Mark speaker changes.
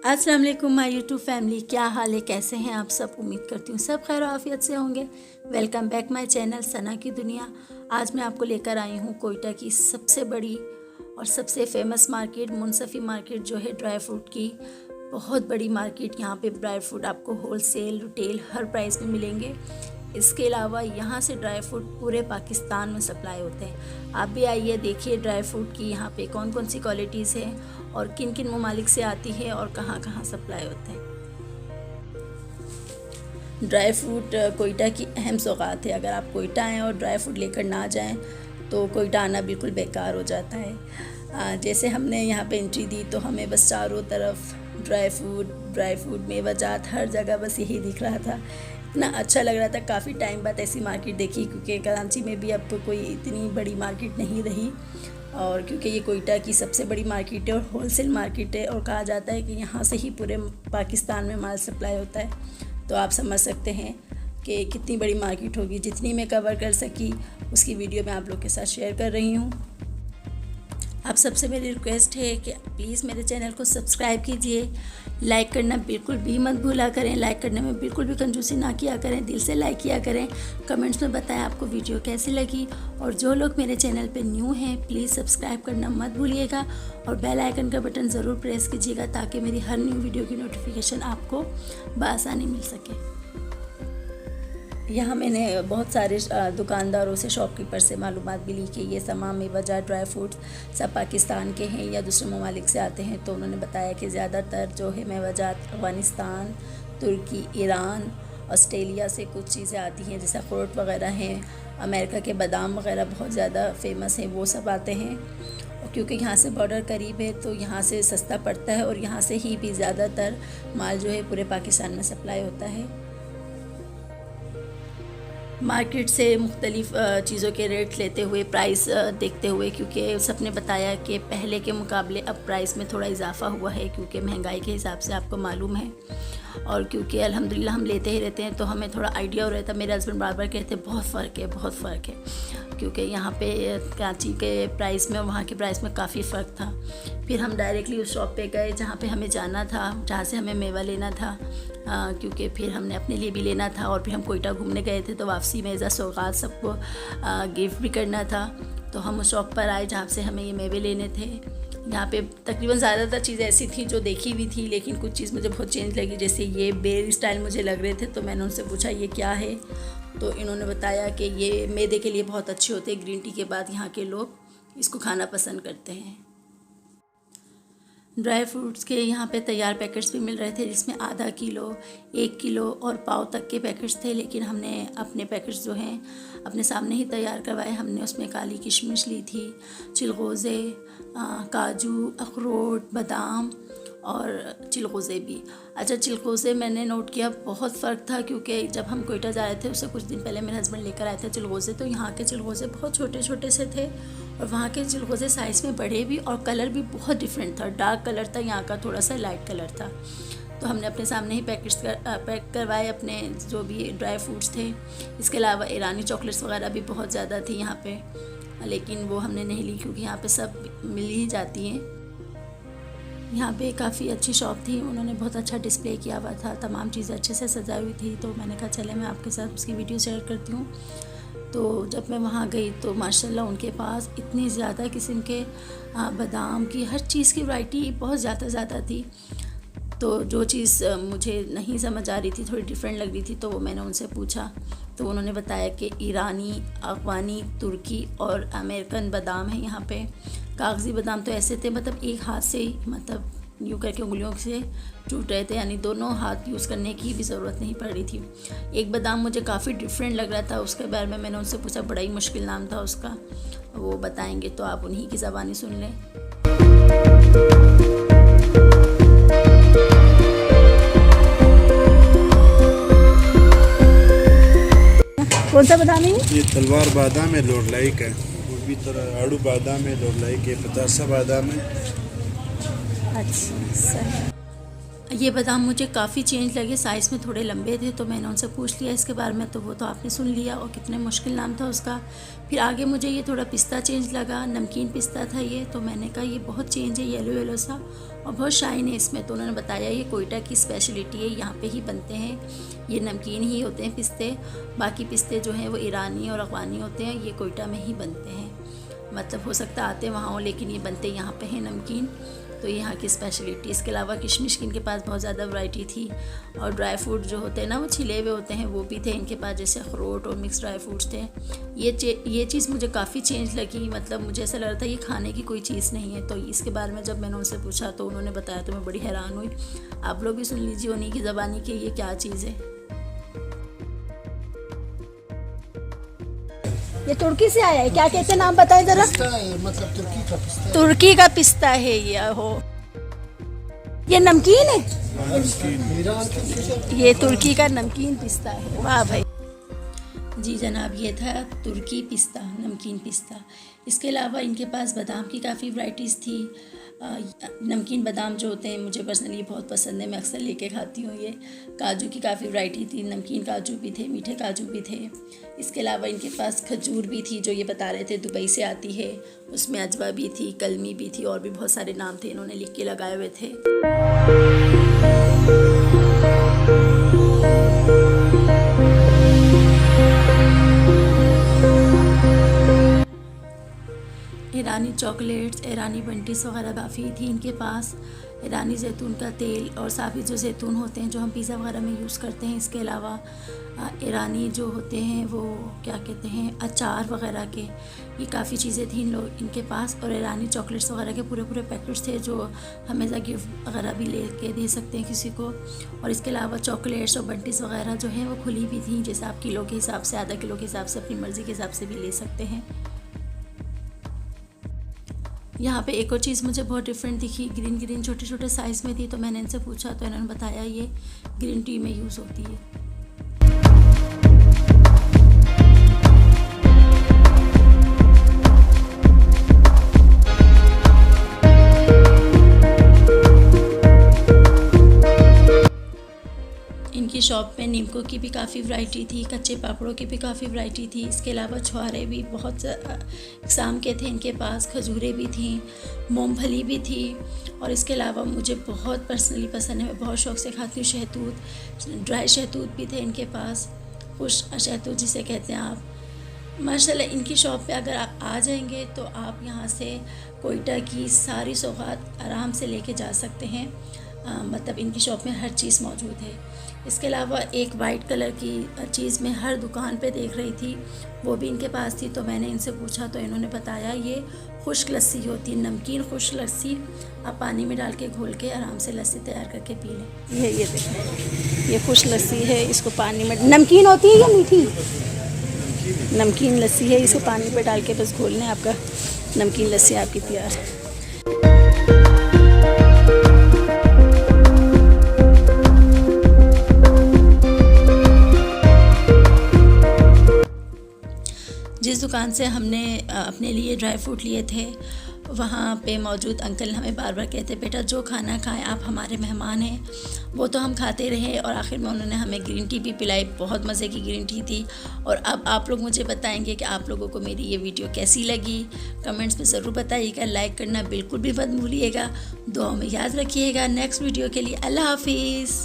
Speaker 1: अस्सलाम वालेकुम my YouTube family, क्या हाल है, कैसे हैं आप सब। उम्मीद करती हूँ सब खैर आफियत से होंगे। वेलकम बैक माय चैनल सना की दुनिया। आज मैं आपको लेकर आई हूँ कोयटा की सबसे बड़ी और सबसे फेमस मार्केट मुनसफ़ी मार्केट, जो है ड्राई फ्रूट की बहुत बड़ी मार्केट। यहाँ पे ड्राई फ्रूट आपको होलसेल रिटेल हर प्राइस में मिलेंगे। इसके अलावा यहाँ से ड्राई फ्रूट पूरे पाकिस्तान में सप्लाई होते हैं। आप भी आइए, देखिए ड्राई फ्रूट की यहाँ पे कौन कौन सी क्वालिटीज़ हैं और किन किन ममालिक से आती है और कहाँ कहाँ सप्लाई होते हैं। ड्राई फ्रूट कोयटा की अहम सौगात है। अगर आप कोयटा आएँ और ड्राई फ्रूट लेकर ना जाएँ तो कोयटा आना बिल्कुल बेकार हो जाता है। जैसे हमने यहाँ पे एंट्री दी तो हमें बस चारों तरफ ड्राई फ्रूट मेवाजात हर जगह बस यही दिख रहा था। इतना अच्छा लग रहा था। काफ़ी टाइम बाद ऐसी मार्केट देखी, क्योंकि कराची में भी अब तो कोई इतनी बड़ी मार्केट नहीं रही, और क्योंकि ये कोयटा की सबसे बड़ी मार्केट है और होलसेल मार्केट है, और कहा जाता है कि यहाँ से ही पूरे पाकिस्तान में माल सप्लाई होता है। तो आप समझ सकते हैं कि कितनी बड़ी मार्केट होगी। जितनी मैं कवर कर सकी उसकी वीडियो मैं आप लोग के साथ शेयर कर रही हूँ। आप सबसे मेरी रिक्वेस्ट है कि प्लीज़ मेरे चैनल को सब्सक्राइब कीजिए। लाइक करना बिल्कुल भी मत भूला करें। लाइक करने में बिल्कुल भी कंजूसी ना किया करें, दिल से लाइक किया करें। कमेंट्स में बताएं आपको वीडियो कैसी लगी, और जो लोग मेरे चैनल पे न्यू हैं प्लीज़ सब्सक्राइब करना मत भूलिएगा, और बेल आइकन का बटन ज़रूर प्रेस कीजिएगा ताकि मेरी हर न्यू वीडियो की नोटिफिकेशन आपको बआसानी मिल सके। यहाँ मैंने बहुत सारे दुकानदारों से, शॉपकीपर से मालूमात भी ली कि ये तमाम मेवाजात ड्राई फ्रूट्स सब पाकिस्तान के हैं या दूसरे ममालिक से आते हैं। तो उन्होंने बताया कि ज़्यादातर जो है मेवाजात अफ़गानिस्तान, तुर्की, ईरान, ऑस्ट्रेलिया से कुछ चीज़ें आती हैं, जैसे अखरोट वगैरह हैं। अमेरिका के बादाम वगैरह बहुत ज़्यादा फेमस हैं, वो सब आते हैं। और क्योंकि यहाँ से बॉर्डर करीब है तो यहाँ से सस्ता पड़ता है, और यहाँ से ही भी ज़्यादातर माल जो है पूरे पाकिस्तान में सप्लाई होता है। मार्केट से मुख्तलिफ़ चीज़ों के रेट लेते हुए, प्राइस देखते हुए, क्योंकि सबने बताया कि पहले के मुकाबले अब प्राइस में थोड़ा इजाफ़ा हुआ है, क्योंकि महंगाई के हिसाब से आपको मालूम है। और क्योंकि अल्हम्दुलिल्लाह हम लेते ही रहते हैं तो हमें थोड़ा आइडिया हो रहा था। मेरे हस्बैंड बार बार कहते हैं बहुत फ़र्क है, बहुत फ़र्क है, क्योंकि यहाँ पे कराची के प्राइस में वहाँ के प्राइस में काफ़ी फ़र्क था। फिर हम डायरेक्टली उस शॉप पे गए जहाँ पे हमें जाना था, जहाँ से हमें मेवा लेना था, क्योंकि फिर हमने अपने लिए भी लेना था, और फिर हम कोयटा घूमने गए थे तो वापसी में एज़ा सौगात सबको गिफ्ट भी करना था। तो हम उस शॉप पर आए जहाँ से हमें ये मेवे लेने थे। यहाँ पे तकरीबन ज़्यादातर चीज़ें ऐसी थी जो देखी हुई थी, लेकिन कुछ चीज़ मुझे बहुत चेंज लगी। जैसे ये बेर स्टाइल मुझे लग रहे थे, तो मैंने उनसे पूछा ये क्या है, तो इन्होंने बताया कि ये मैदे के लिए बहुत अच्छे होते हैं। ग्रीन टी के बाद यहाँ के लोग इसको खाना पसंद करते हैं। ड्राई फ्रूट्स के यहाँ पे तैयार पैकेट्स भी मिल रहे थे, जिसमें आधा किलो, 1 किलो और पाव तक के पैकेट्स थे। लेकिन हमने अपने पैकेट्स जो हैं अपने सामने ही तैयार करवाए। हमने उसमें काली किशमिश ली थी, चिलगोज़े, काजू, अखरोट, बादाम और चिलगोज़े भी। अच्छा, चिलगोज़े मैंने नोट किया बहुत फ़र्क था, क्योंकि जब हम कोयटा जा रहे थे उससे कुछ दिन पहले मेरे हस्बैंड लेकर आए थे चिलगोज़े, तो यहाँ के चिलगोज़े बहुत छोटे छोटे से थे, और वहाँ के चिलगोज़े साइज़ में बड़े भी, और कलर भी बहुत डिफरेंट था। डार्क कलर था, यहाँ का थोड़ा सा लाइट कलर था। तो हमने अपने सामने ही पैक करवाए अपने जो भी ड्राई फ्रूट्स थे। इसके अलावा ईरानी चॉकलेट्स वगैरह भी बहुत ज़्यादा थी यहाँ पे, लेकिन वो हमने नहीं ली क्योंकि यहाँ पे सब मिल ही जाती हैं। यहाँ पे काफ़ी अच्छी शॉप थी, उन्होंने बहुत अच्छा डिस्प्ले किया हुआ था, तमाम चीज़ें अच्छे से सजाई हुई थी। तो मैंने कहा चले मैं आपके साथ उसकी वीडियो शेयर करती हूँ। तो जब मैं वहाँ गई तो माशाल्लाह उनके पास इतनी ज़्यादा किस्म के बादाम की हर चीज़ की वैरायटी बहुत ज़्यादा थी। तो जो चीज़ मुझे नहीं समझ आ रही थी, थोड़ी डिफरेंट लग रही थी, तो वो मैंने उनसे पूछा, तो उन्होंने बताया कि ईरानी, अफ़गानी, तुर्की और अमेरिकन बादाम है यहाँ पे। कागज़ी बादाम तो ऐसे थे, मतलब एक हाथ से ही, मतलब यूँ करके उंगलियों से टूट रहे थे, यानी दोनों हाथ यूज़ करने की भी ज़रूरत नहीं पड़ रही थी। एक बादाम मुझे काफ़ी डिफरेंट लग रहा था, उसके बारे में मैंने उनसे पूछा, बड़ा ही मुश्किल नाम था उसका, वो बताएंगे तो आप उन्हीं की ज़बानी सुन लें। कौन सा बादाम है
Speaker 2: ये? तलवार बादाम है, लोरलाई का है। वो भी तरह आड़ू बादाम है, लोरलाई के 50 बादाम है।
Speaker 1: अच्छा, सही। ये बादाम मुझे काफ़ी चेंज लगे, साइज़ में थोड़े लंबे थे, तो मैंने उनसे पूछ लिया इसके बारे में, तो वो तो आपने सुन लिया और कितने मुश्किल नाम था उसका। फिर आगे मुझे ये थोड़ा पिस्ता चेंज लगा, नमकीन पिस्ता था ये, तो मैंने कहा ये बहुत चेंज है, येलो येलो सा और बहुत शाइन है इसमें। तो उन्होंने बताया ये कोयटा की स्पेशलिटी है, यहाँ पे ही बनते हैं, ये नमकीन ही होते हैं पिस्ते, बाकी पिस्ते जो हैं वो ईरानी और अफ़गानी होते हैं, ये कोयटा में ही बनते हैं। मतलब हो सकता आते वहाँ हो, लेकिन ये बनते यहाँ पे हैं नमकीन, तो यहाँ की स्पेशलिटी। इसके अलावा किशमिश की इनके पास बहुत ज़्यादा वैरायटी थी, और ड्राई फ्रूट जो होते हैं ना वो छिले हुए होते हैं वो भी थे इनके पास, जैसे अखरोट और मिक्स ड्राई फ्रूट्स थे। ये चीज़ मुझे काफ़ी चेंज लगी, मतलब मुझे ऐसा लग रहा था ये खाने की कोई चीज़ नहीं है। तो इसके बारे में जब मैंने उनसे पूछा तो उन्होंने बताया, तो मैं बड़ी हैरान हुई। आप लोग भी सुन लीजिए उन्हीं की ज़बानी कि ये क्या चीज़ है।
Speaker 3: ये तुर्की से आया है, क्या कहते हैं नाम बताएं जरा।
Speaker 4: मतलब तुर्की का पिस्ता।
Speaker 3: तुर्की का पिस्ता है ये। हो ये नमकीन है, ये तुर्की का नमकीन पिस्ता है। वाह भाई।
Speaker 1: जी जनाब, ये था तुर्की पिस्ता, नमकीन पिस्ता। इसके अलावा इनके पास बादाम की काफ़ी वैराइटीज़ थी। नमकीन बादाम जो होते हैं मुझे पर्सनली बहुत पसंद है, मैं अक्सर लेके खाती हूँ। ये काजू की काफ़ी वैरायटी थी, नमकीन काजू भी थे, मीठे काजू भी थे। इसके अलावा इनके पास खजूर भी थी, जो ये बता रहे थे दुबई से आती है, उसमें अजवा भी थी, कलमी भी थी, और भी बहुत सारे नाम थे इन्होंने लिख के लगाए हुए थे। ईरानी चॉकलेट्स, ईरानी बंटीस वगैरह काफ़ी थी इनके पास। ईरानी जैतून का तेल और साबित जो जैतून होते हैं जो हम पिज़्ज़ा वगैरह में यूज़ करते हैं। इसके अलावा ईरानी जो होते हैं वो क्या कहते हैं, अचार वगैरह के, ये काफ़ी चीज़ें थी इनके पास। और ईरानी चॉकलेट्स वगैरह के पूरे पूरे पैकेट्स थे जो हम एज़ अ गिफ्ट वगैरह भी ले के दे सकते हैं किसी को। और इसके अलावा चॉकलेट्स और बंटीस वगैरह जो हैं वो खुली भी थी, जैसे आप किलो के हिसाब से, आधा किलो के हिसाब से, अपनी मर्ज़ी के हिसाब से भी ले सकते हैं। यहाँ पे एक और चीज़ मुझे बहुत डिफरेंट दिखी, ग्रीन ग्रीन छोटे छोटे साइज़ में थी, तो मैंने इनसे पूछा तो इन्होंने बताया ये ग्रीन टी में यूज़ होती है। इनकी शॉप में नीमको की भी काफ़ी वैरायटी थी, कच्चे पापड़ों की भी काफ़ी वैरायटी थी। इसके अलावा छुहारे भी बहुत इकसाम के थे इनके पास, खजूरें भी थी, मूंगफली भी थी। और इसके अलावा मुझे बहुत पर्सनली पसंद है, मैं बहुत शौक़ से खाती हूँ शहतूत, ड्राई शहतूत भी थे इनके पास, खुश्क शहतूत जिसे कहते हैं आप। माशाल्लाह इनकी शॉप पे अगर आप आ जाएंगे तो आप यहाँ से कोयटा की सारी सौगात आराम से लेके जा सकते हैं। मतलब इनकी शॉप में हर चीज़ मौजूद है। इसके अलावा एक वाइट कलर की चीज़ मैं हर दुकान पे देख रही थी, वो भी इनके पास थी, तो मैंने इनसे पूछा तो इन्होंने बताया ये खुश्क लस्सी होती है, नमकीन खुश्क लस्सी। आप पानी में डाल के घोल के आराम से लस्सी तैयार करके पी लें।
Speaker 3: ये देखें, ये खुश्क लस्सी है, इसको पानी में, नमकीन होती है या मीठी? नमकीन लस्सी है, इसको पानी पे डाल के बस घोल लें, आपका नमकीन लस्सी आपकी तैयार है। जिस दुकान से हमने अपने लिए ड्राई फ्रूट लिए थे वहाँ पे मौजूद अंकल हमें बार बार कहते, बेटा जो खाना खाएं, आप हमारे मेहमान हैं। वो तो हम खाते रहे और आखिर में उन्होंने हमें ग्रीन टी भी पिलाई, बहुत मज़े की ग्रीन टी थी। और अब आप लोग मुझे बताएंगे कि आप लोगों को मेरी ये वीडियो कैसी लगी, कमेंट्स में ज़रूर बताइएगा, लाइक करना बिल्कुल भी मत भूलिएगा, दुआ में याद रखिएगा। नेक्स्ट वीडियो के लिए अल्लाह हाफिज़।